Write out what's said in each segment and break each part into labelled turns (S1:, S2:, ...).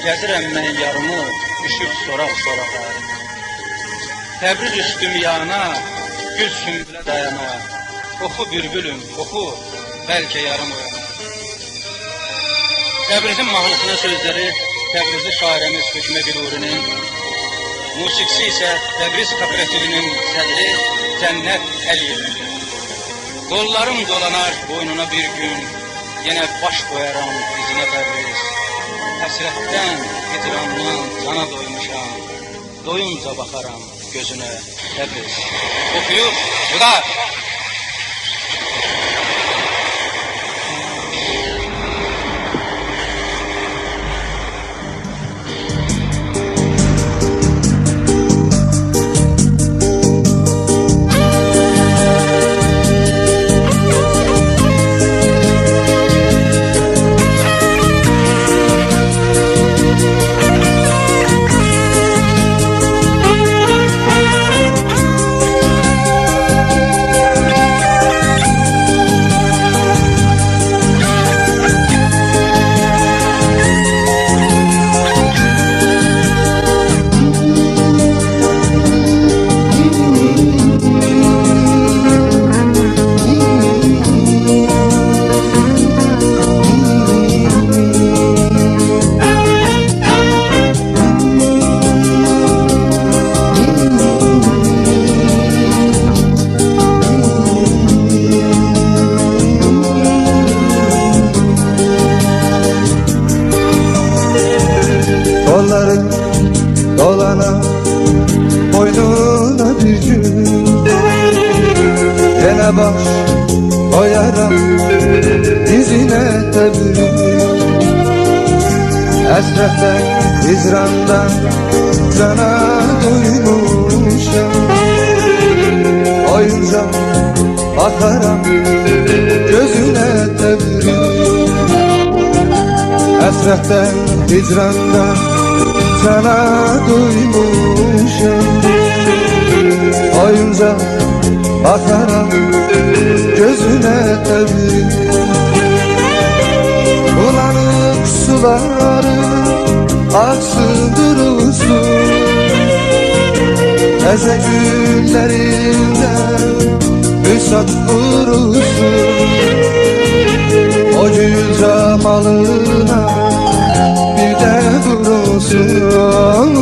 S1: Gəzirəm mən yarımı, düşüb soraq-sorağa. Təbriz üstüm yana, gül sümbülə dayana. Oxu bülbülüm, oxu, bəlkə yarım oyana. Təbrizin mahnısının sözləri Təbrizli şairimiz Hökmə Bilurinin, musiqisi isə Təbriz kooperativinin sədri Cənnət Əliyevin. Qollarım dolanar boynuna bir gün, yenə baş qoyaram izinə Təbriz. Həsrətdən, hicrandan cana doymuşam, doyunca baxaram gözünə Təbriz. Oxuyub, Vüqar!
S2: Kolların dolana boynuna bir gün, yine baş koyaram dizine Təbriz. Həsrətdən, hicrandan cana doymuşam, oyunca bakaram gözüne Təbriz. Həsrətdən, hicrandan sana doymuşam, oyunca bakaram gözüne Təbriz. Bulanık suları aksın durulsun, Təzə günlerinde müsat vurulsun. O gül camalına bir de vurulsun,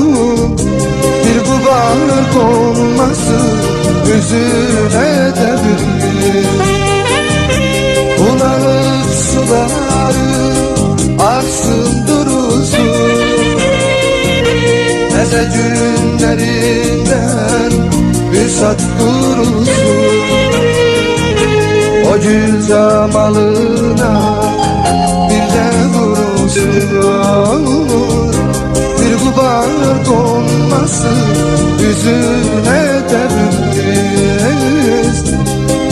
S2: bir gubar konmasın yüzüne Təbriz. Bulanık suları aksın durulsun, Təzə günlerinden müsat vurulsun. O gül camalına bir de vurulsun, bir gubar konmasın yüzüne Təbriz.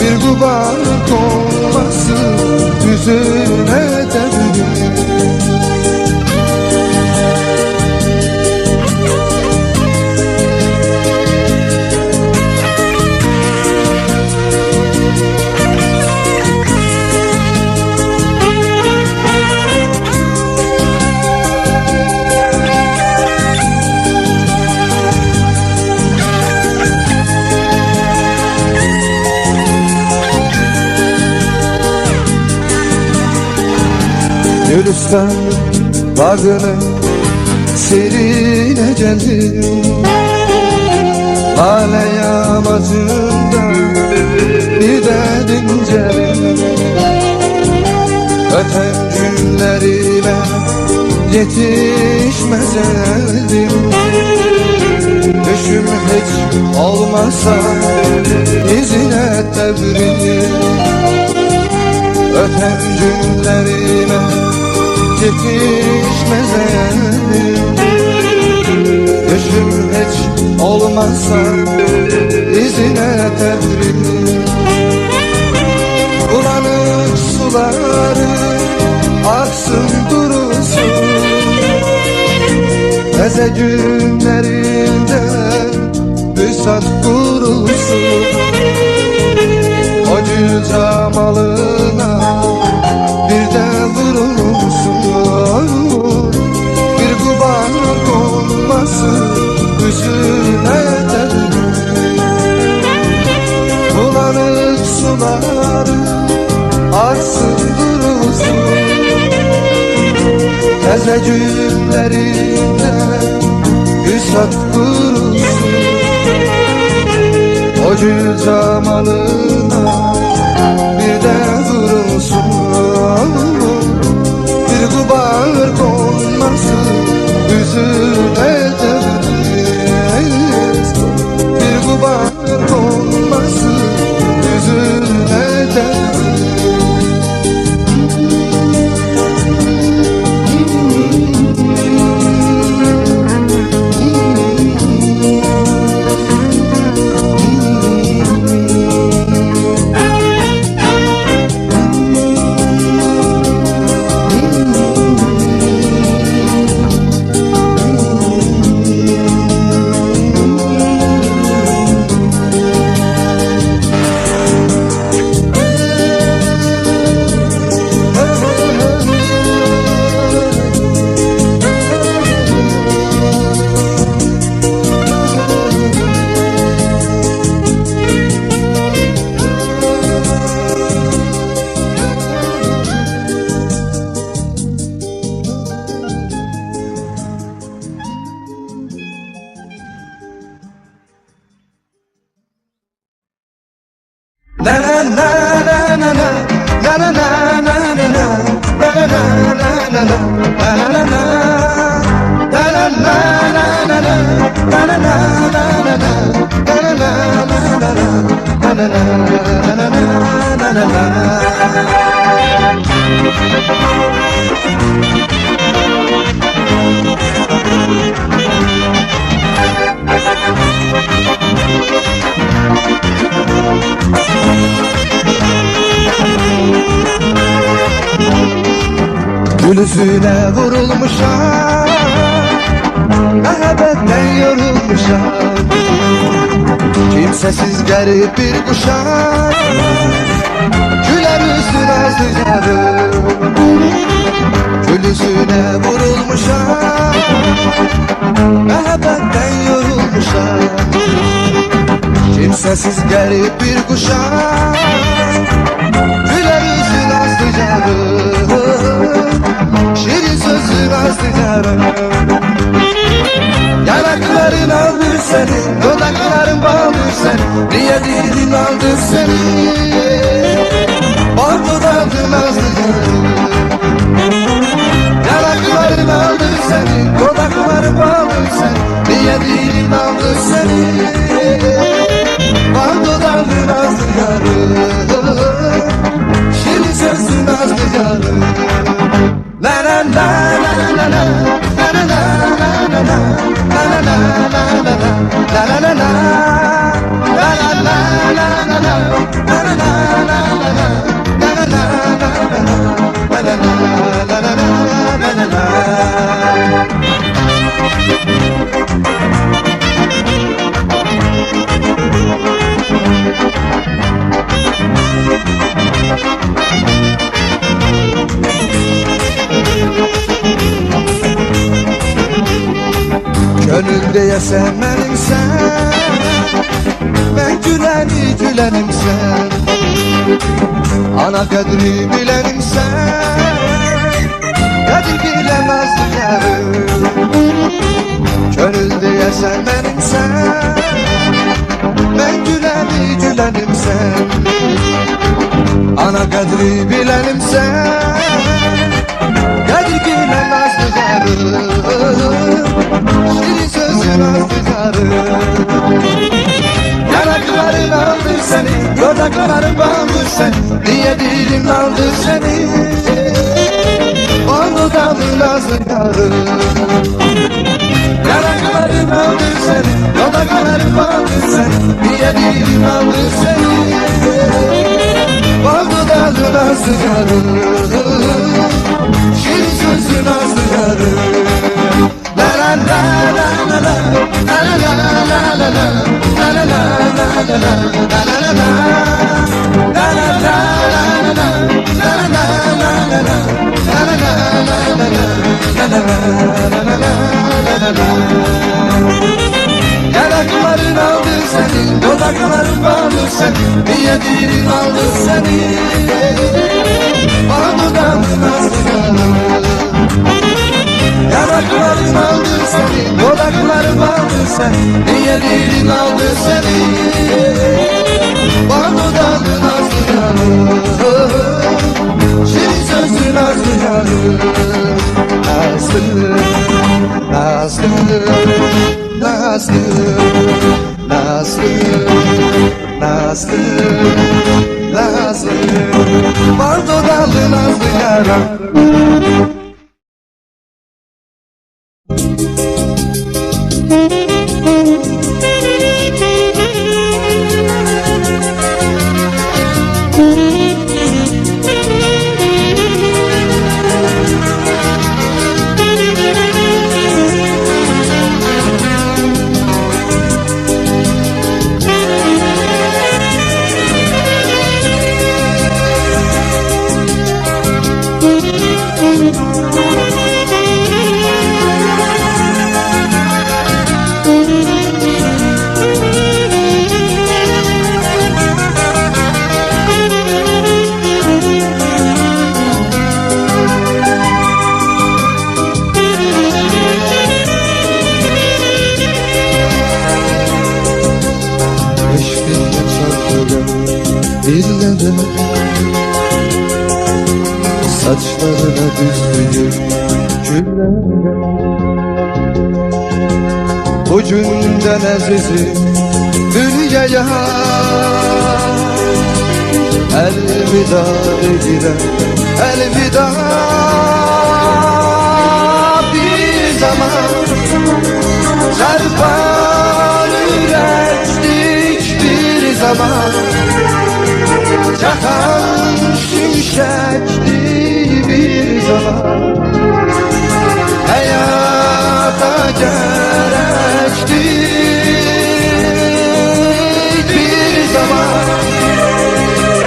S2: Bir gubar konmasın yüzüne Təbriz. Gülistan bağının serine geldim, lale yamacında bir de dincelim. Öten günlerime yetişmez eldim, düşüm hiç olmasa izine Təbriz. Öten günlerime yetişmez elim, düşüm hiç olmazsa izine Təbriz. Bulanık suları aksın durulsun, Təzə günlerinde müsat vurulsun. O gül camalına bir de vurulsun, bir gubar Təzə günlərində Hüsat qurusun O gül camalına Bir də vurulsun Bir qubar konmasın Üzünə dəriz Bir qubar konmasın Üzünə dəriz Gül üzüne vurulmuşam Məhəbbətten yorulmuşam Kimsesiz garip bir kuşam Güler üstün azdı yarım Gül üzüne vurulmuşam Məhəbbətten yorulmuşam Kimsesiz garip bir kuşam Güler üstün azdı yarım Şirin sözün azdı yarım Yanakların aldır seni Dudakların bağdır seni Niye dilin aldır seni Bağlı daldın azdı yarım Yanakların aldır seni Dudakların bağdır seni Niye dilin aldır seni Bağlı daldın azdı yarım Şirin sözün azdı yarım La la la la la la la la la la la Gönülde yesen benimsen Ben gülenimsen Ana kadri bilenimsen Kadir bilemezdi yarım Gönülde yesen benimsen Ben gülenimsen Ana kadri bilenimsen Kadir bilemezdi yarım Şirin sözün azdı yarım Yanakların aldır seni Dudakların bağdır seni Niye dilim aldır seni Onu daldın azdı yarım Yanakların aldır seni Dudakların bağdır seni Niye dilim aldır seni Onu daldın azdı yarım Şirin sözün azdı yarım La la la la la la la la la la la la la la la Yanakların aldı seni, dudakların bağlı seni Niye dilin aldı seni Bana dudağın azdı yarım Dodakları bağlı sen, niye dilin aldı seni? Bal dudaklı nazlı yarım, şirin sözlü nazlı yarım. Nazlı, nazlı, nazlı, nazlı, nazlı, nazlı, bal dudaklı nazlı yarım. Dillere, saçlarına düzdüğüm güllere, ucundan azizi dünyaya elveda edilen, elveda. Bir zaman çarpan ürettik, bir zaman çakan şimşekti, bir zaman hayata gerekti, bir zaman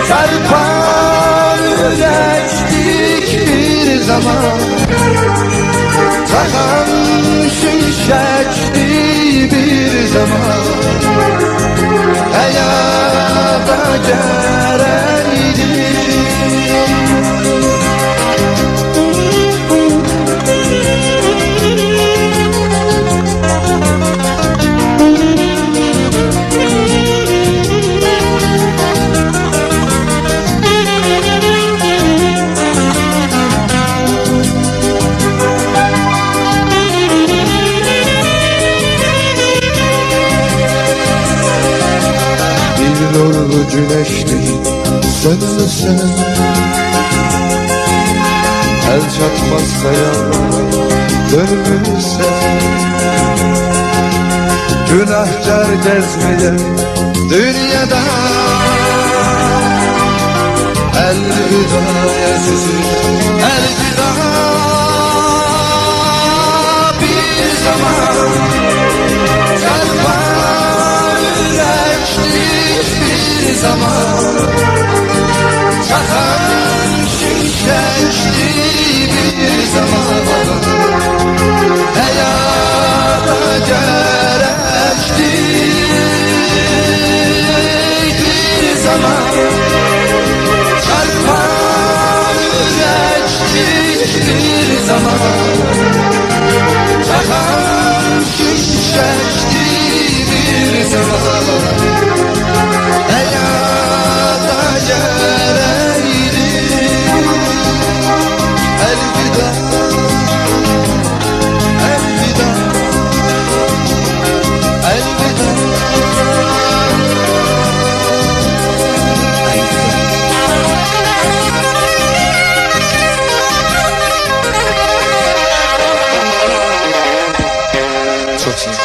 S2: çarpan ürettik, bir zaman çakan şimşekti, bir zaman hayata gerekti. Nurlu güneştir sönmüşsen, el çatmaz kayalara dönmüşsen, günahkar gezmeye dünyada elveda yazısın, elveda. Bir zaman çarpan yürektir, bir zaman çakan şimşekti, bir zaman hayata gerekti, bir zaman çarpan yürekti, bir zaman çakan şimşekti, bir zaman hayata gerekti, elveda, elveda, elveda. Çok iyi.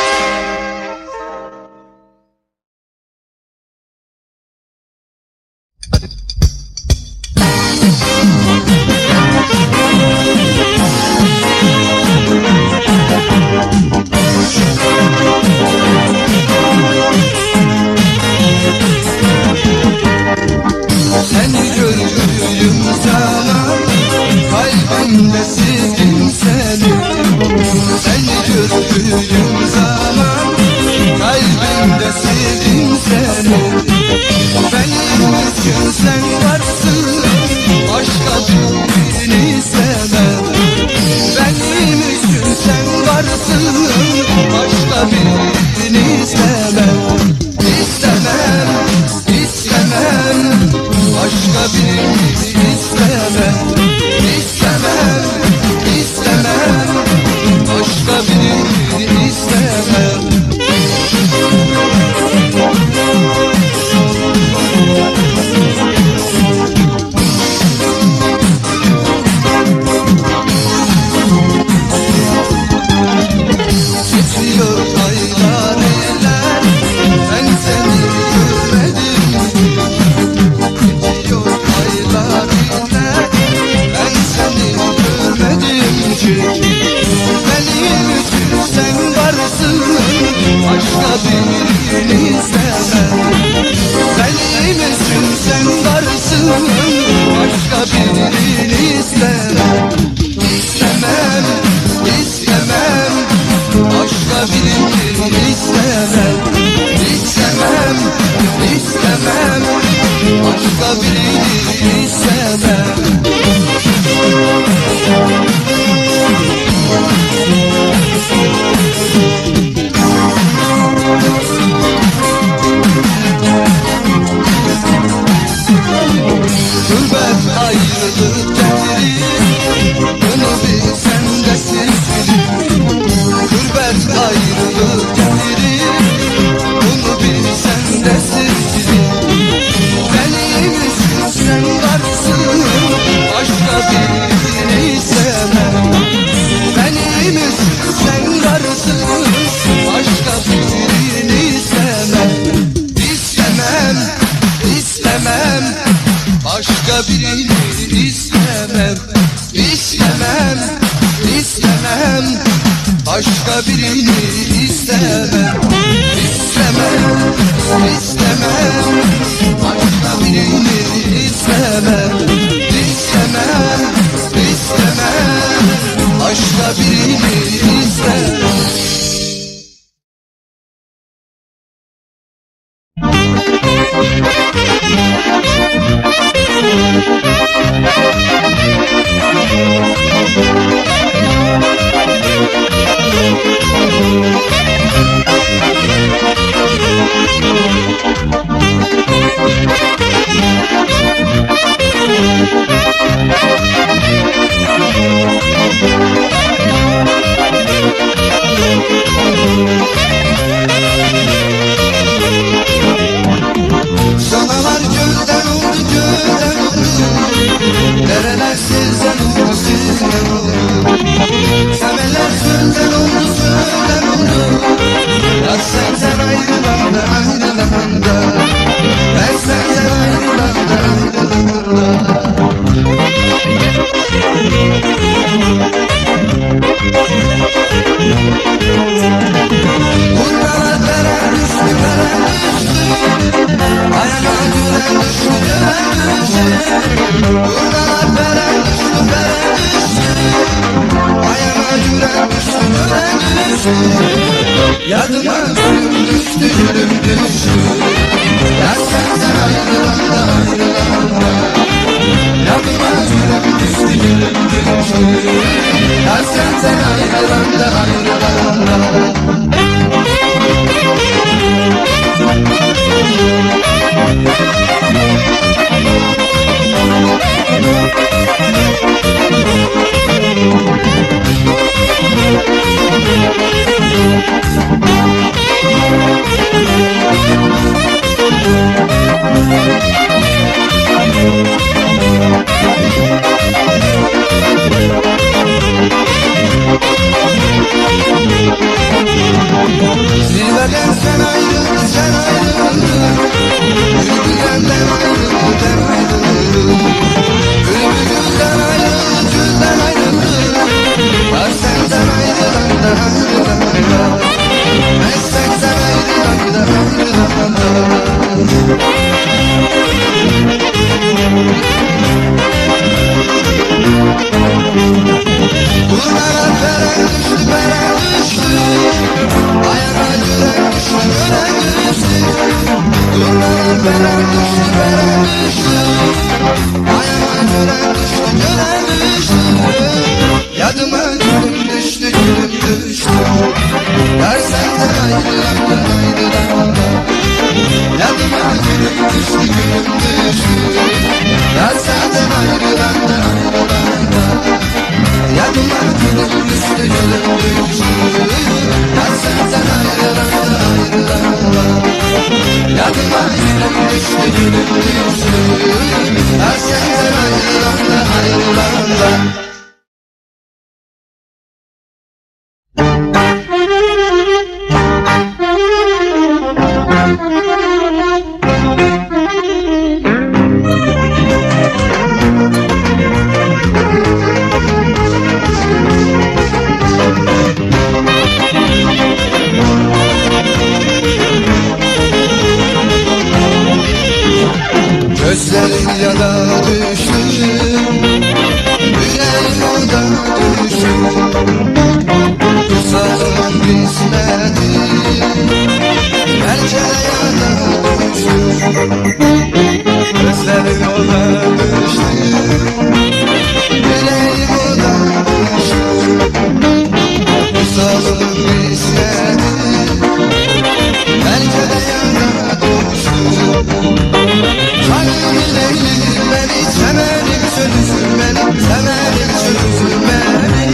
S2: Seni gördüğüm zaman kalbimde sildim seni. Seni gördüğüm zaman kalbimde sildim seni. Benim için sen varsın, başka birini sevmem. Benim için sen varsın, birini istemem. İstemem, istemem, başka birini istemem. İstemem, istemem, başka birini istemem. Geçiyor aylar eller, ben seni görmedim. Geçiyor aylar eller, ben seni görmedim ki. Benim için sen varsın, başka birini istemem. Benim için sen varsın, başka birini istemem. İstemem, istemem, başka birini istemem. İstemem, istemem, başka birini istemem. Gurbet ayrılık getirir, bunu bilsen de sevgilim. Gurbet ayrılık getirir, bunu bilsen de sevgilim. Benim için sen varsın, başka birini istemem. Benim için sen varsın, başka birini istemem. İstemem, istemem, başka birini istemem. İstemem, istemem, başka birini istemem. İstemem, istemem, başka birini istemem. İstemem, istemem, başka birini istemem. Sonalar gölden oldu, gölden oldu. Dereler sizden oldu, sizden oldu. Semeler sölden oldu, sölden oldu. Ya senden ayrılan da, ayrılan da. Ben senden ayrılan da, ayrılan da. Kurbalar veren düştü, veren düştü. Ayağına gülen düştü, gülen düştü. Kurbalar veren düştü, veren düştü. Ayağına gülen düştü, gülen düştü. Yadıma gülüm düştü, gülüm düştü. Ya senden ayrılan da, ayrılan da. Yadıma gülüm düştü, gülüm düştü. Ya senden ayrılan da, ayrılan da. Zirveden sen ayrıldın, sen ayrıldın. Gülden ayrıldın, ben ayrıldım. Gülden ayrıldı, gülden ayrıldı. Var senden ayrılan da, ayrılan da. Ben senden ayrılan da, ayrılan da. Bunlara veren düştü, veren düştü. Ayağına gülen düştü, gülen düştü. Bunlara veren düştü, veren düştü. Ayağına gülen düştü, gülen düştü. Yadıma gülüm düştü, gülüm düştü. Yar senden düştü. Ben senden ayrılanlar yadıma gülüm düştü, gülüm düştü. Ben senden ayrılanlar. Gözlerin yana düştü, yüreğim oda düştü. Kısalım kısmeti, belki yana düştü. Gözlerin oda düştü, yüreğim oda düştü. Kısalım kısmeti, belki yana düştü. Canım leylim beni, semerim çözüm beni, semerim çözüm beni.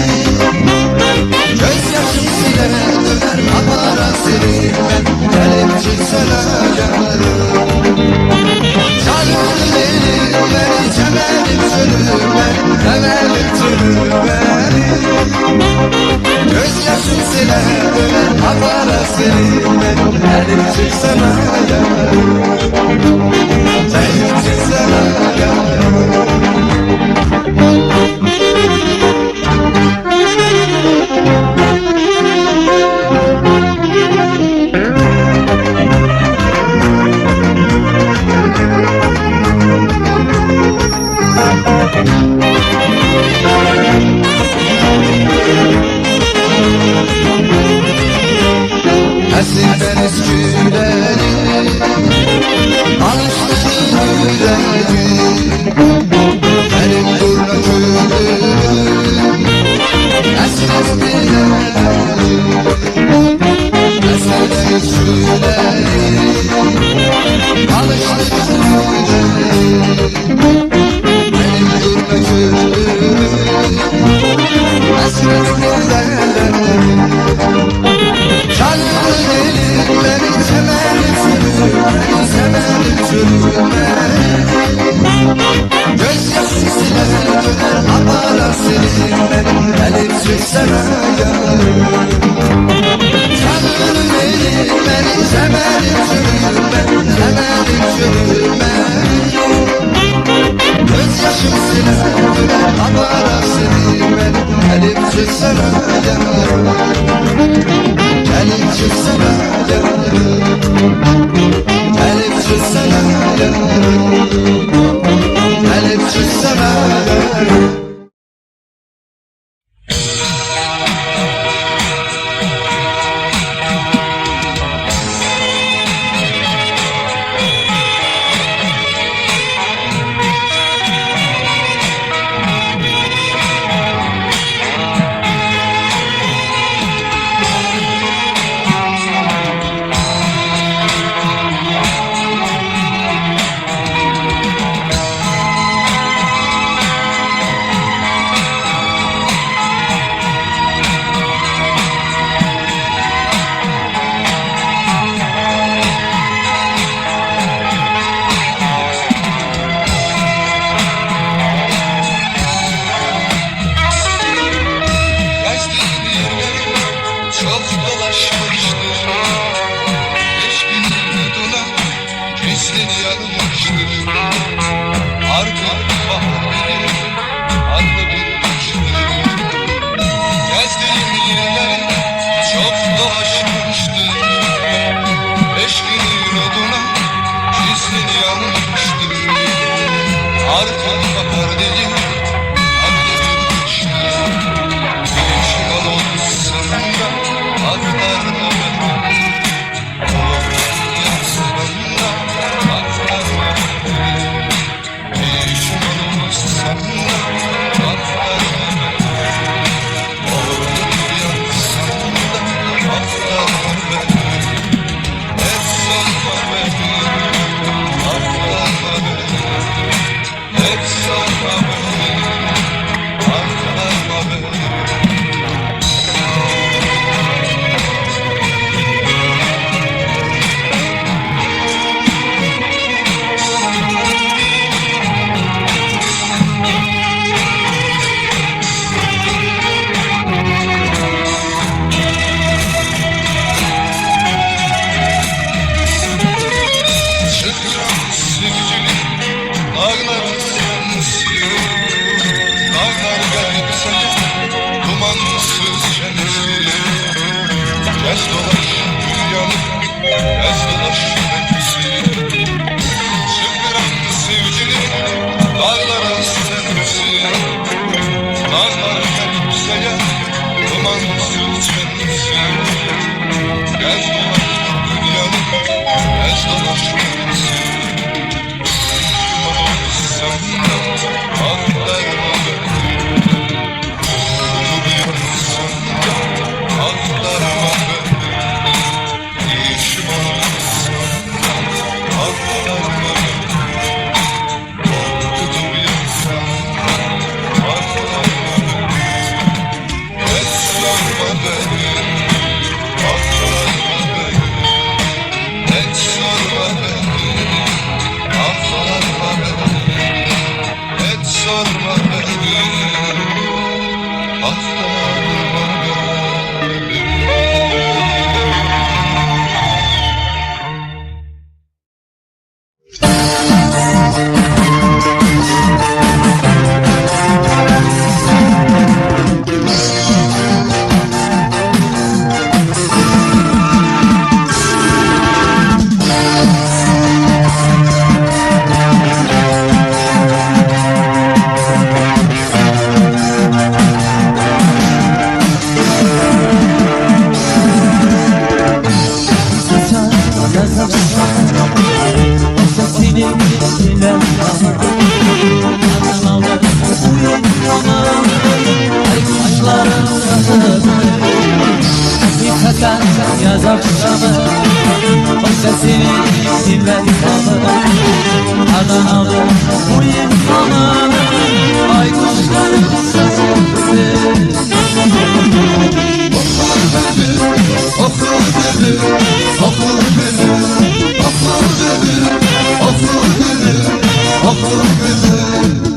S2: Gözyaşım silene döner, paparazzilim ben, gelip çıksana yanarım. Canım leylim beni, semerim çözüm beni, semerim çözüm beni. Gözyaşım silene döner, paparazzilim ben, gelip çıksana yanarım. Deniz güleri, alıştı yüreği. Benim durna gülüm, esmez bileği. Deniz güleri, alıştı yüreği. Benim durna gülüm, esmez bileği. Canım delim beni, semerim çözüm beni, semerim çözüm beni. Gözyaşım silene döner, paparazzilim beni, gelip çıksana yanarım. Canım delim beni, semerim çözüm beni, semerim çözüm beni. Gözyaşım silene döner, paparazzilim beni, gelip çıksana yanarım. Gelip çıksana yanarım, gelip çıksana yanarım, gelip çıksana yanarım.
S3: Gez dolaş dünyanı, gez dolaş nefesi. Çıngıraktı sevgili, dağlara sensin. Dağlar yükseğe, dumansız çensin. Gez dolaş dünyanı, gez dolaş nefesi. Sen anlarma beni, umuyorsan anlarma beni, pişmansın anlarma beni, umuyorsan anlarma beni, hiç sorma beni, anlarma beni, hiç sorma beni, anlarma beni. Hiç sorma beni, affetme beni.
S4: Yaz akşamı o sesini dinler kamı Ardan aldım bu insanı Baykuşların sesi
S2: Okur bülbül, okur bülbül, okur bülbül, okur bülbül, okur bülbül.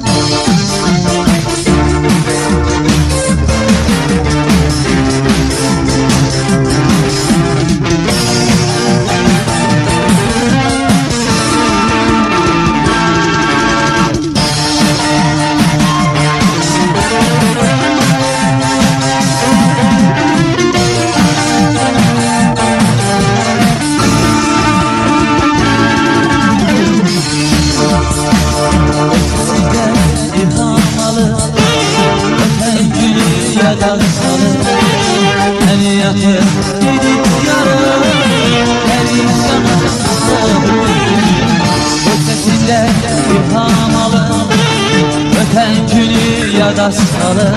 S4: Da salır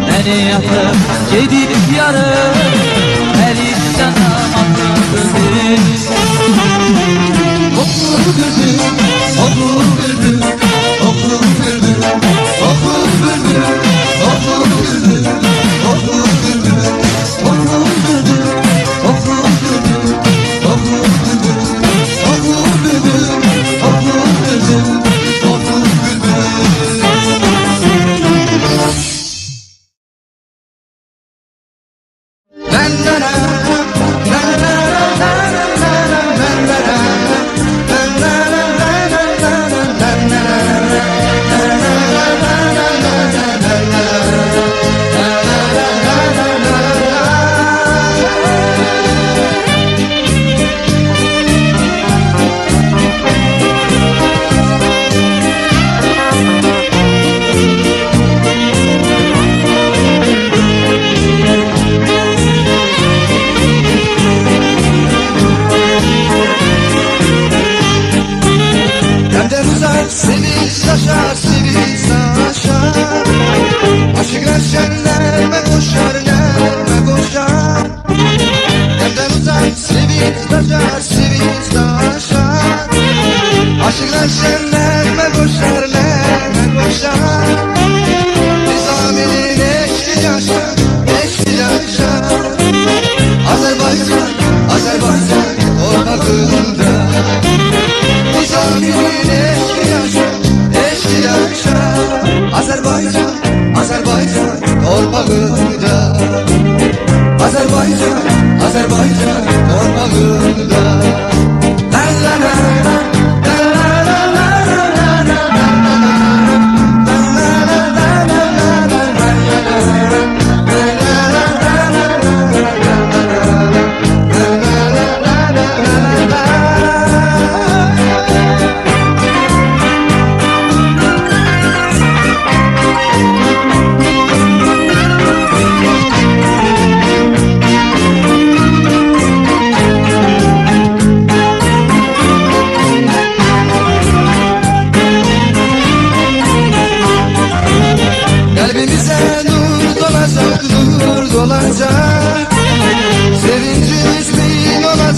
S4: beni yatıp gidip yarım Perişan bülbül
S2: Okur bülbül, okur bülbül, okur bülbül, okur bülbül, okur bülbül, okur bülbül, okur bülbül, okur bülbül, okur bülbül, okur bülbül, okur bülbül, okur bülbül.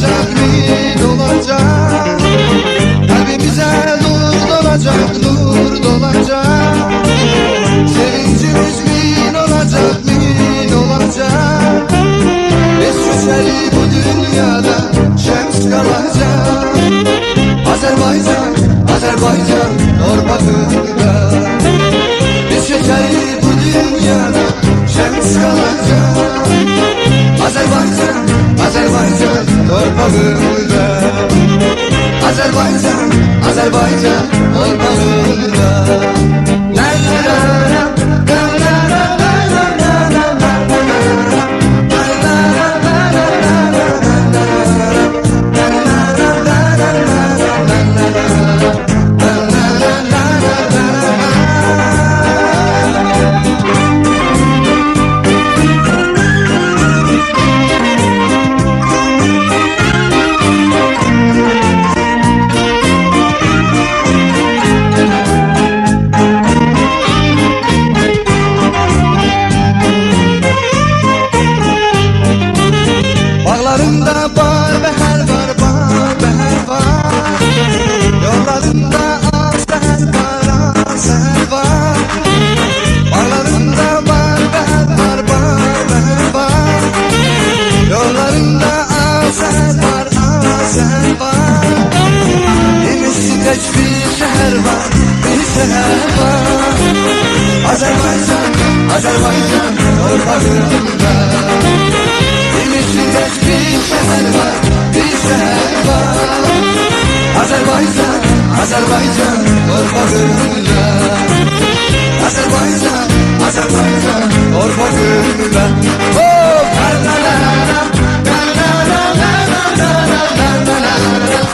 S2: olacak, min olacak. Kalbimize nur dolacak, nur dolacak. Sevincimiz min olacak, min olacak. Biz şüpheli bu dünyada şems kalacak. Azerbaycan, Azerbaycan torpağında. Biz şüpheli bu dünyada şems kalacak. Azerbaycan, Azerbaycan torpağında. Azerbaycan, Azerbaycan torpağında. La la la la, la la la la la la la Bağlarında bar behar var, bar behar var. Yollarında az seher var, az seher var. Bağlarında bar behar var, bar behar var. Yollarında az seher var, az seher var. Yemişli tek bir şehir var, bir şehir var. Azerbaycan, Azerbaycan torpağında. Yemişli tek bir şehir var, bir şehir var. Azerbaycan, Azerbaycan torpağında. Azerbaycan, Azerbaycan torpağında. Oh, la la la la, la la la la la la la la la.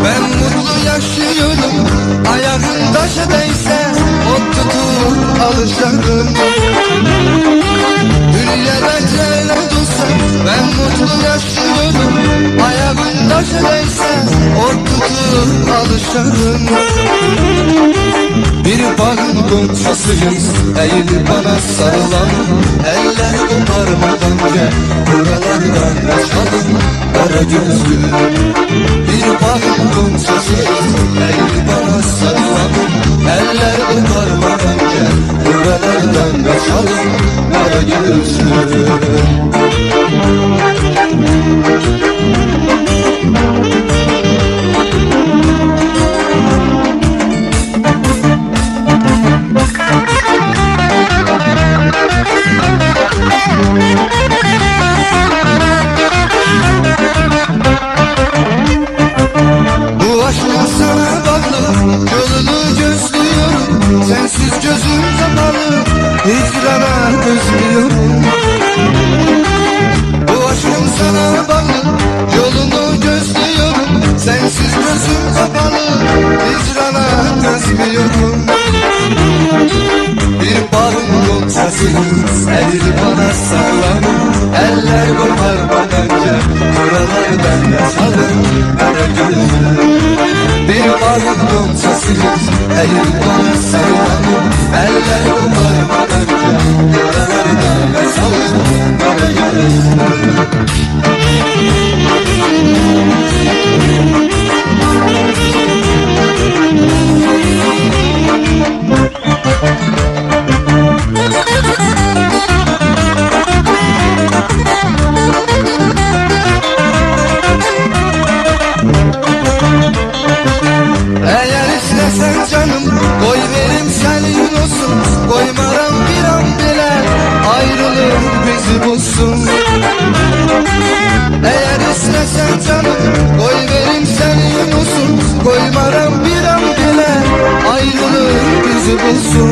S2: Ben mutlu yaşıyorum. Ayağın taşa değse ot tutup alışırım. Dünyada cennet olsa ben mutlu yaşıyorum. Ayağın taşa değse ot tutup alışırım. Bir bağın gonçasıyız, eğil bana sarılan. Eller koparmadan gel, buralardan kaçalım. Kara gözlü bir bağın gonçasıyız, eğil bana sarılan. Eller koparmadan gel, buralardan kaçalım. Kara gözlü. Bu aşkın sana bağlı, yolunu gözlüyorum. Sensiz gözüm kapalı, hicrana gözlüyorum. Bu aşkın sana bağlı, yolunu gözlüyorum. Sensiz gözüm kapalı, hicrana gözlüyorum. Bir bağın gonçasıyız, eğil bana sarılan. Eller koparmadan gel, buralardan kaçalım. Kara gözlü bir bağın gonçasıyız, eğil bana sarılan. Eller koparmadan gel, buralardan kaçalım. Kara gözlü. koymaram bir an bile ayrılık bizi bulsun.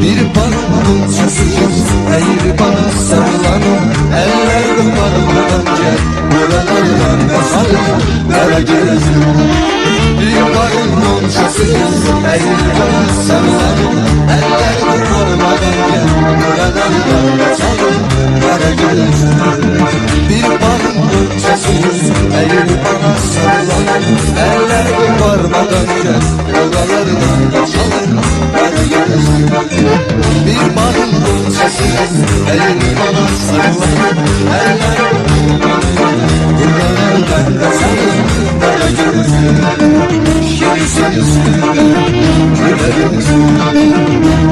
S2: Bir bağımın səsiz əyir bana sarılanım, eller kıparmadan gel buralardan kaçalım kara gözlüm. Bir bağımın səsiz əyir bana sarılanım, eller kıparmadan gel buralardan kaçalım kara gözlüm. Bir bağımın səsiz əyir bana sarılanım, eller kıparmadan gel buralardan kaçalım kara gözlüm. Bir bağımın səsiz əyir bana sarılanım, eller buralardan kaçalım kara gözlüm. Şirin üstüne güler misin,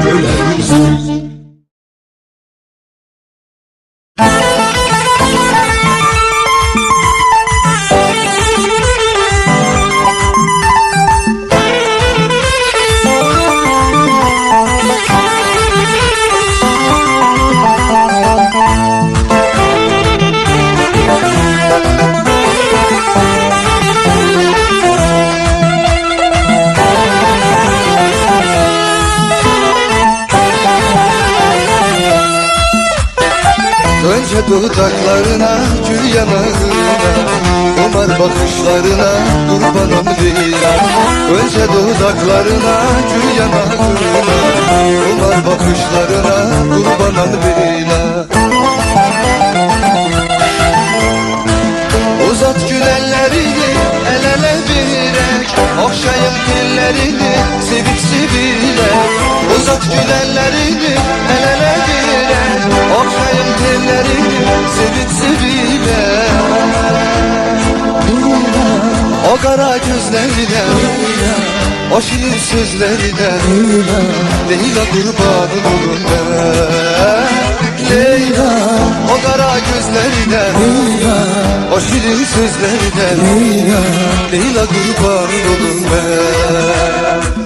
S2: güler misin? Önce dudaklarına, gül yanağına, umar bakışlarına, kurbanım bila. Önce dudaklarına, gül yanağına, umar bakışlarına, kurbanım bila. Uzat gül ellerini, el ele verek, okşayın dillerini, sevip sevilek. Uzat gül ellerini, el ele verek, okşayın dillerini, sevip sevilek. O kara gözlerine, o şirin sözlerine, Leyla kurbanın olun ben. Leyla, o kara gözlerine, o şirin sözlerine, Leyla kurbanın olun ben.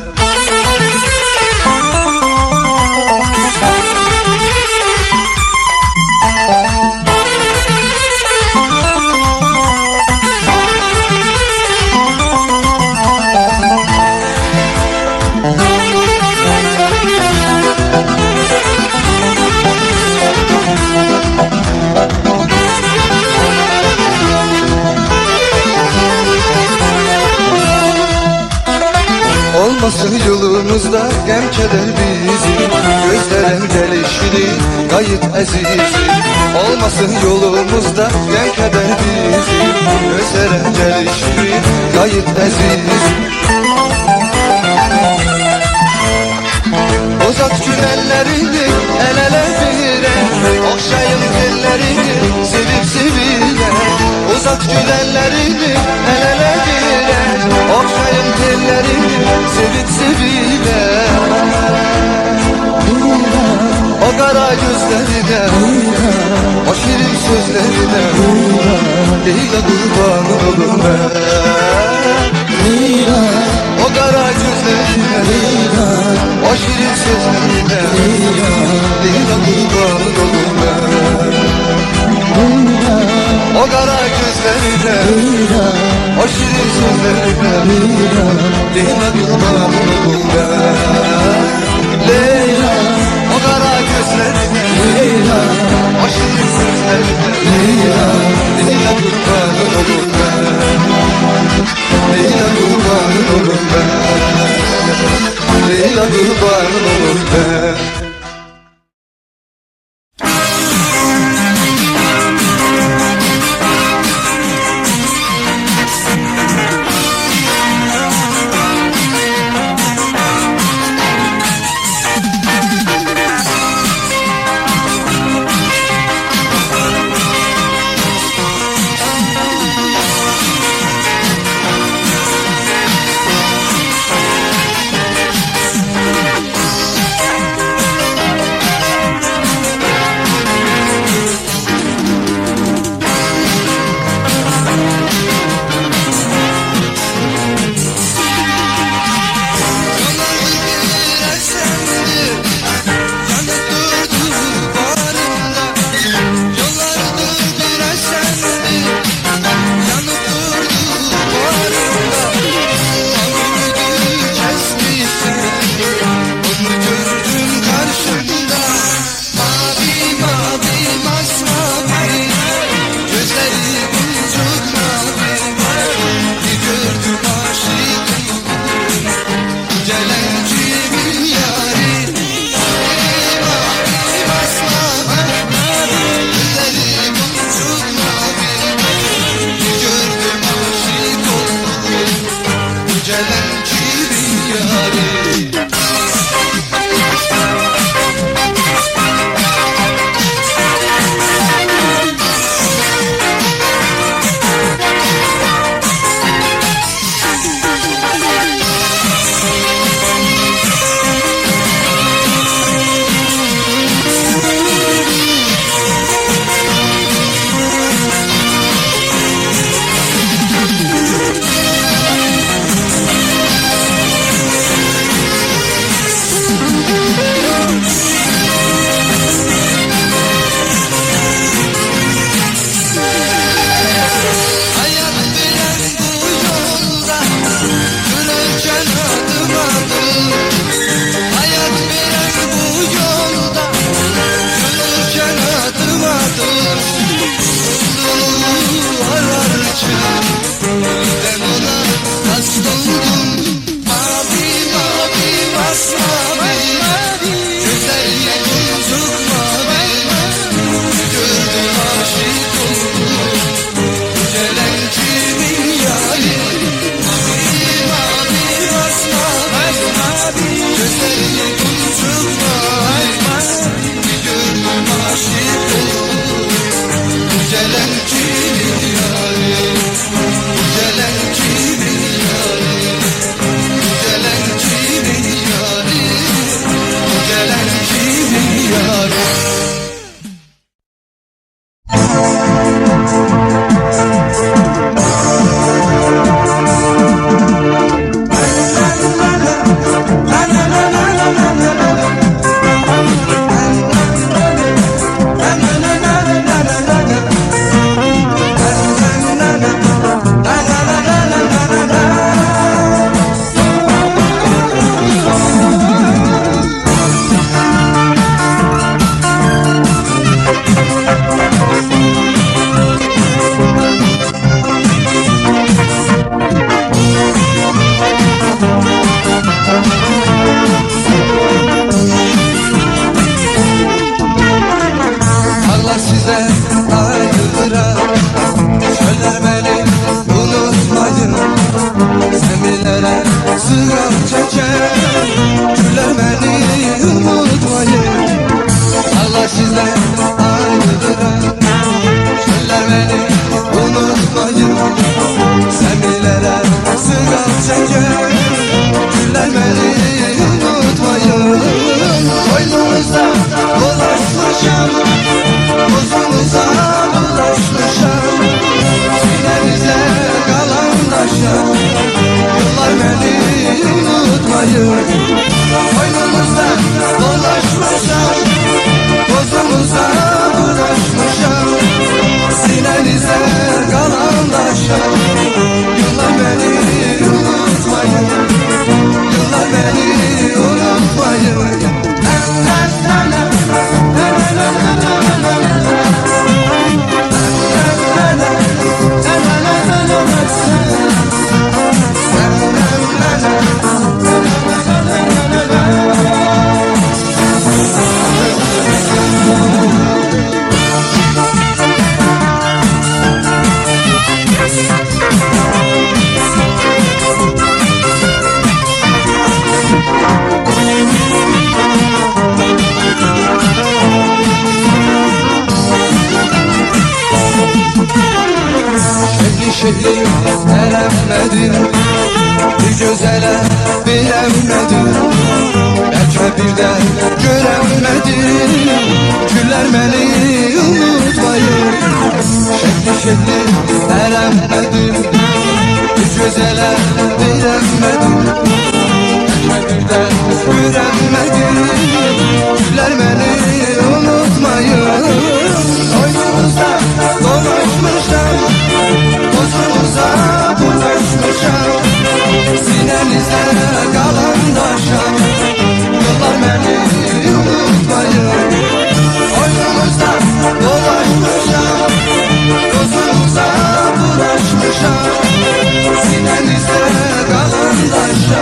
S2: Olmasın yolumuzda gem keder bizim, gözlerin gelişini gayet azizim. Olmasın yolumuzda gem keder bizim, gözlerin gelişini gayet azizim. Uzat gül ellerini, el ele verek, okşayın ellerini, sevip sevilek. Uzat gül ellerini, el ele verek, okşayın ellerini, sevip sevilek. O kara gözlerine, o şirin sözlerine, Leyla kurbanın olun ben. O kara gözlerine, o şirin sözlerine, Leyla kurbanın olun ben. O kara gözlerine, o şirin sözlerine, Leyla kurbanın olun ben. Leyla, o kara gözlerine, o şirin sözlerine, Leyla kurbanın olun ben. Leyla kurbanın olun ben. Leyla kurbanın olun ben. Yücelen kimin yari. Hayat bilen bu yolda yürürken adım adım. Hayat bilen bu yolda yürürken adım adım. Mutluluğu ararken ben ona hasta oldum. Mavi mavi masmavi, gözlerine kuncuk mavi. Gördüm aşık oldum. Yücelen kimin yari. Mavi mavi masmavi, gözlerine kuncuk mavi. Gördüm aşık oldum. Yücelen kimin yari. Yücelen kimin yari. Yücelen kimin yari. Yücelen kimin yari. Allah size ayrılar, söyler beni unutmayın. Semilere sıram çeker, güller beni unutmayın. Allah size ayrılar, söyler beni unutmayın. Semilere sıram çeker, güller beni unutmayın. Boynumuzda dolaşmışam, bozumuza bulaşmışam. Sinemize kalan taşlar, yıllar beni unutmayın. Boynumuzda dolaşmışam, bozumuza bulaşmışam. Sinemize kalan taşlar, yıllar beni unutmayın. Yıllar beni unutmayın. Şehrim eremedim, bir gözele bilemedim. Belki bir de göremedim, güller beni unutmayın. Şehri eremedim, bir gözele bilemedim. Belki bir de göremedim, güller beni unutmayın. Oyunumuzda dolaşmışlar, bozumuza bulaşmışam. Sinemize kalan taşlar, yıllar beni unutmayın. Oyunumuzda dolaşmışam, bozumuza bulaşmışam. Sinemize kalan taşlar,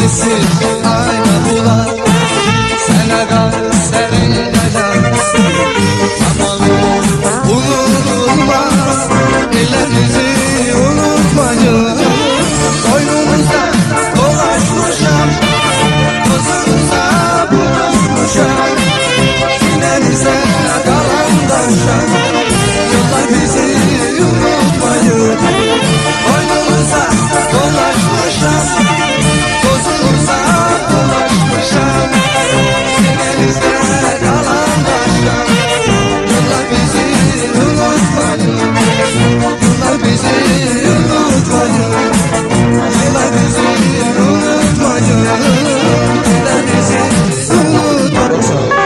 S2: bizi ayna bular. Sana kal senin neden aman unutulmaz. Ellerinizi unutmayın. Boynunuzda dolaşmışam, kozunuza buluşmuşam. Sinenize kalan taşam, yollar bizi unutmayın. Boynumuza dolaşmışam, kozunuza bulaşmışam. Sinenizde kalan taşam, yollar bizi unutmayın. Yollar bizi unutmayın. Yollar bizi unutmayın. Yollar bizi unutmayın.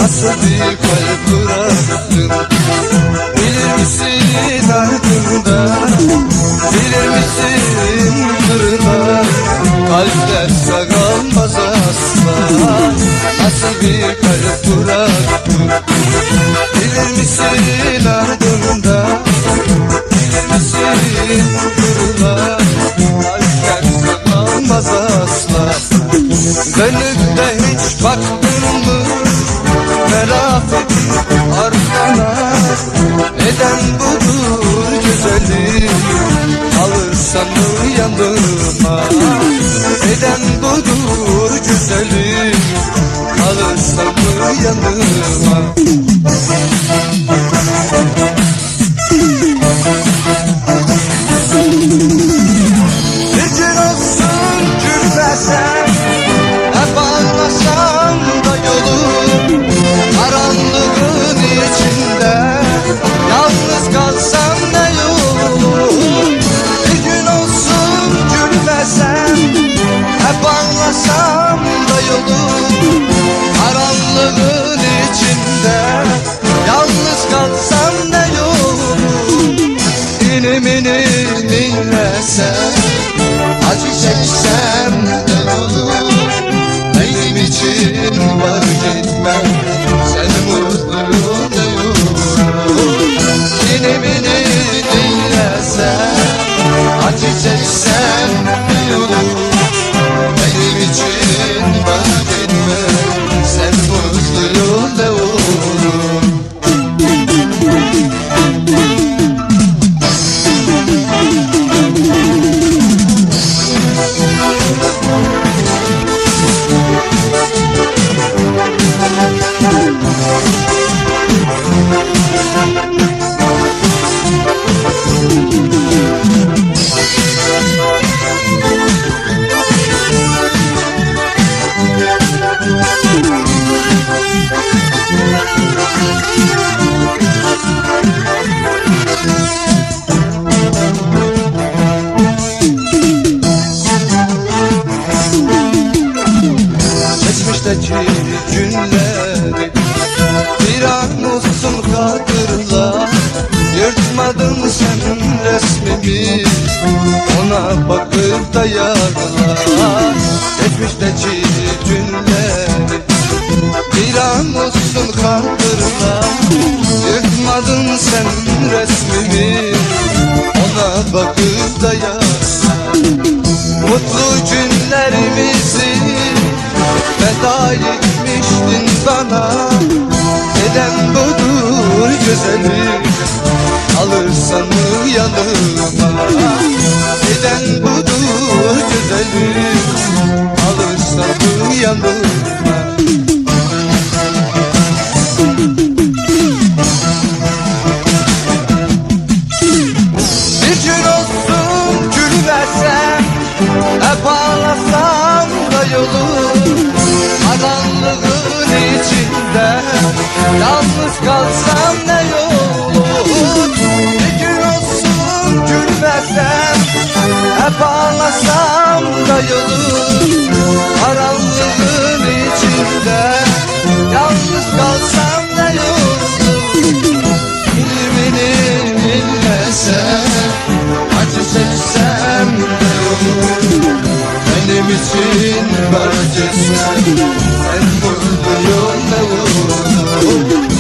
S2: Nasıl bir kalp bıraktın, bilir misin ardında? Bilir misin kırılan kalpler sağlanmaz asla. Nasıl bir kalp bıraktın, bilir misin ardında? Bilir misin kırılan kalpler sağlanmaz asla. Dönüp de hiç baktın mı merak edip arkana? Neden budur güzelim, alırsan mı yanıma? Neden budur güzelim, alırsan mı yanıma? Bir gün olsun gülmesen, hep ağlasam da yolum. Karanlığın içinde yalnız kalsam ne yolum? Bir gün olsun gülmesem, hep ağlasam da yolum. Karanlığın içinde yalnız kalsam ne yolum? İnim inim inlesem, acı çeksem ne olur? Benim için var gitmem, senin mutluluğun ne olur? İnimini dinlesem, acı çeksem ne olur? Benim için var gitmem, senin mutluluğun ne olur? Geçmişteki günleri bir an olsun hatırla. Yırtmadın sen resmimi, ona bakıp da yargıla. Geçmişteki günleri bir an olsun hatırla. Yırtmadın sen resmimi, ona bakıp da yargıla. Mutlu günlerimizi feda etmiştin bana. Neden budur güzelim, alırsan mı yanıma? Neden budur güzelim, alırsan mı yanıma? Bir gün olsun gülmesem, hep ağlasam da yolum. Karanlığın içinde yalnız kalsam ne olur? Bir gün olsun gülmesem, hep ağlasam da yolur. Karanlığın içinde yalnız kalsam ne olur? İlmini bilmesem, acı çeksem ne olur? Benim için vazgeçsen, en mutluyum ne olur?